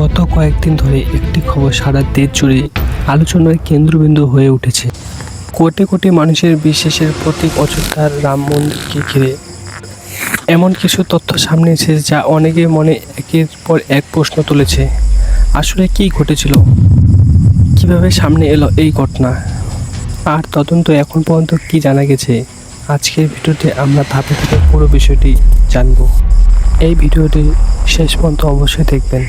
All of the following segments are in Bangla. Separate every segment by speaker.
Speaker 1: গত কয়েকদিন ধরে একটি খবর সারা দেশ জুড়ে আলোচনার কেন্দ্রবিন্দু হয়ে উঠেছে। কোটি কোটি মানুষের বিশ্বাসের প্রতীক অযোধ্যার রাম মন্দিরকে ঘিরে এমন কিছু তথ্য সামনে এসেছে যা অনেকের মনে একের পর এক প্রশ্ন তুলেছে। আসলে কী ঘটেছিল, কিভাবে সামনে এলো এই ঘটনা, আর তদন্ত এখন পর্যন্ত কি জানা গেছে? আজকের ভিডিওতে আমরা ধাপে ধাপে পুরো বিষয়টি জানব। এই ভিডিওটি শেষ পর্যন্ত অবশ্যই দেখবেন।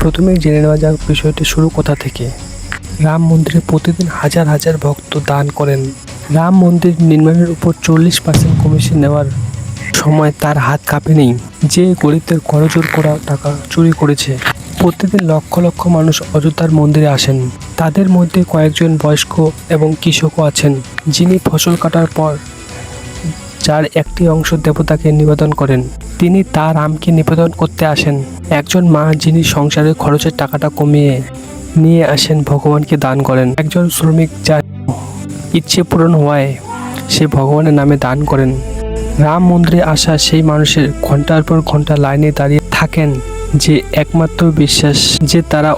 Speaker 1: প্রথমে জেনে নেওয়া যাক বিষয়টি শুরু কোথা থেকে। রাম মন্দিরে প্রতিদিন হাজার হাজার ভক্ত দান করেন। রাম মন্দির নির্মাণের উপর 40% কমিশন নেওয়ার সময় তার হাত কাঁপেনি। যে গরিবদের করজোড় করা টাকা চুরি করেছে। প্রতিদিন লক্ষ লক্ষ মানুষ অযোধ্যার মন্দিরে আসেন। তাদের মধ্যে কয়েকজন বয়স্ক এবং কৃষকও আছেন, যিনি ফসল কাটার পর যার একটি অংশ দেবতাকে নিবেদন করেন। তিনি তার রামকে নিবেদন করতে আসেন। একজন মা, যিনি সংসারের খরচের টাকাটা কমিয়ে নিয়ে আসেন ভগবানকে দান করেন। একজন শ্রমিক, যার ইচ্ছে পূরণ হওয়ায় সে ভগবানের নামে দান করেন। রাম মন্দিরে আসা সেই মানুষের ঘন্টার পর ঘন্টা লাইনে দাঁড়িয়ে থাকেন, যে একমাত্র বিশ্বাস যে তারা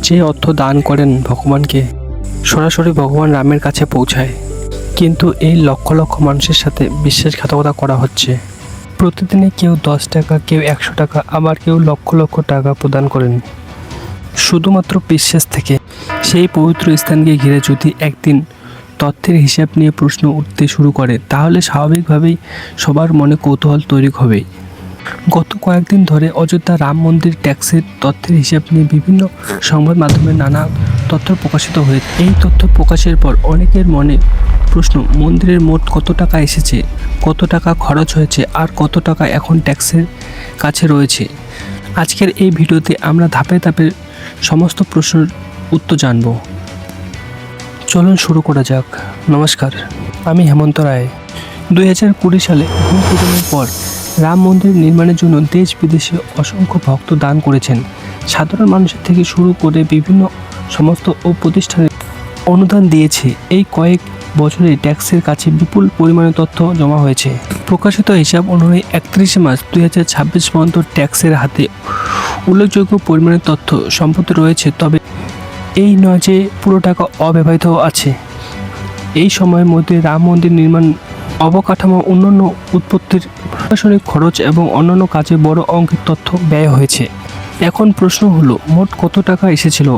Speaker 1: যে অর্থ দান করেন ভগবানকে সরাসরি ভগবান রামের কাছে পৌঁছায়। কিন্তু এই লক্ষ লক্ষ মানুষের সাথে বিশ্বাসঘাতকতা করা হচ্ছে। প্রতিদিনে কেউ 10 টাকা, কেউ 100 টাকা, আবার কেউ লক্ষ লক্ষ টাকা প্রদান করেন শুধুমাত্র বিশ্বাস থেকে। সেই পবিত্র স্থানকে ঘিরে যদি একদিন তথ্যের হিসাব নিয়ে প্রশ্ন উঠতে শুরু করে, তাহলে স্বাভাবিকভাবেই সবার মনে কৌতূহল তৈরি হবে। গত কয়েকদিন ধরে অযোধ্যা রাম মন্দির ট্যাক্সের তথ্যের হিসাব নিয়ে বিভিন্ন সংবাদ মাধ্যমে নানা তথ্য প্রকাশিত হয়েছে। এই তথ্য প্রকাশের পর অনেকের মনে প্রশ্ন, মন্দিরের মোট কত টাকা এসেছে, কত টাকা খরচ হয়েছে, আর কত টাকা এখন ট্যাক্সের কাছে রয়েছে। আজকের এই ভিডিওতে আমরা ধাপে ধাপে সমস্ত প্রশ্নের উত্তর জানব। চলুন শুরু করা যাক। নমস্কার, আমি হেমন্ত রায়। 2020 সালে ভূমিপূজনের পর রাম মন্দির নির্মাণের জন্য দেশ বিদেশে অসংখ্য ভক্ত দান করেছেন। সাধারণ মানুষের থেকে শুরু করে বিভিন্ন সমস্ত ও প্রতিষ্ঠানে অনুদান দিয়েছে। এই কয়েক বছরে ট্যাক্সের কাছে বিপুল পরিমাণে তথ্য জমা হয়েছে। প্রকাশিত হিসাব অনুযায়ী 31 মার্চ 2026 পর্যন্ত ট্যাক্সের হাতে উল্লেখযোগ্য পরিমাণে তথ্য সম্পত্তি রয়েছে। তবে এই নয় যে পুরো টাকা অব্যবহৃত আছে। এই সময়ের মধ্যে রাম মন্দির নির্মাণ, অবকাঠামো উন্নয়ন, উৎপত্তির প্রশাসনিক খরচ এবং অন্যান্য কাজে বড় অঙ্কের তথ্য ব্যয় হয়েছে। এখন প্রশ্ন হলো, মোট কত টাকা এসেছিল,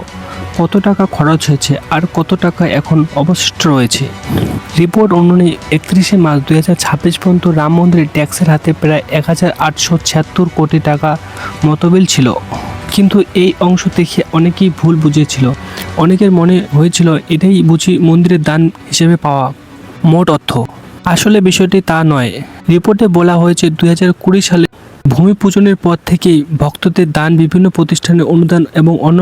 Speaker 1: কত টাকা খরচ হয়েছে, আর কত টাকা এখন অবশিষ্ট রয়েছে। রিপোর্ট অনুযায়ী 31 মার্চ 2026 পর্যন্ত রাম মন্দিরের ট্যাক্সের হাতে প্রায় 1876 কোটি টাকা মতবিল ছিল। কিন্তু এই অংশ দেখে অনেকেই ভুল বুঝেছিল। অনেকের মনে হয়েছিল এটাই বুঝি মন্দিরের দান হিসেবে পাওয়া মোট অর্থ। আসলে বিষয়টি তা নয়। রিপোর্টে বলা হয়েছে 2020 সালে ভূমি পূজনের পর থেকেই ভক্তদের দান, বিভিন্ন প্রতিষ্ঠানের অনুদান এবং অন্য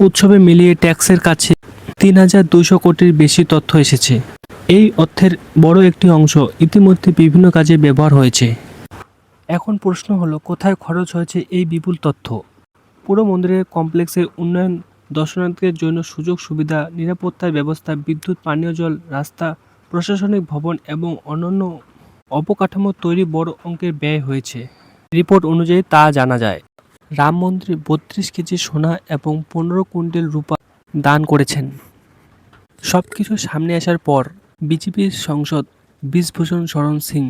Speaker 1: উৎসবে মিলিয়ে ট্যাক্সের কাছে 3200 কোটির বেশি তথ্য এসেছে। এই অর্থের বড় একটি অংশ ইতিমধ্যে বিভিন্ন কাজে ব্যবহার হয়েছে। এখন প্রশ্ন হলো, কোথায় খরচ হয়েছে এই বিপুল তথ্য? পুরো মন্দিরের কমপ্লেক্সের উন্নয়ন, দর্শনার্থীদের জন্য সুযোগ সুবিধা, নিরাপত্তার ব্যবস্থা, বিদ্যুৎ, পানীয় জল, রাস্তা, প্রশাসনিক ভবন এবং অন্যান্য অবকাঠামো তৈরি বড় অঙ্কের ব্যয় হয়েছে। রিপোর্ট অনুযায়ী তা জানা যায়। রাম মন্দিরে 32 কেজি সোনা এবং 15 কুইন্টাল রূপা দান করেছেন। সব কিছু সামনে আসার পর বিজেপির সাংসদ বিশভূষণ শরণ সিং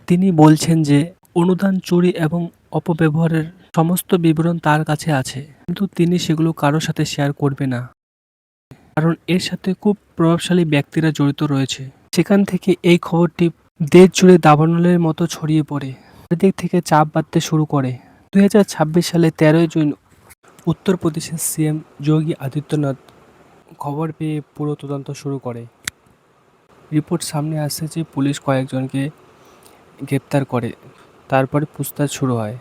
Speaker 1: তিনি বলছেন যে অনুদান, চুরি এবং অপব্যবহারের সমস্ত বিবরণ তার কাছে আছে, কিন্তু তিনি সেগুলো কারোর সাথে শেয়ার করবে না, কারণ এর সাথে খুব প্রভাবশালী ব্যক্তিরা জড়িত রয়েছে। সেখান থেকে এই খবরটি দেশ জুড়ে দাবানলের মতো ছড়িয়ে পড়ে। চারিদিক থেকে চাপ বাড়তে শুরু করে। 2026 সালে 13 জুন উত্তরপ্রদেশের সিএম যোগী আদিত্যনাথ খবর পেয়ে পুরো তদন্ত শুরু করে। রিপোর্ট সামনে আসে যে পুলিশ কয়েকজনকে গ্রেপ্তার করে, তারপরে পুছতাছ শুরু হয়।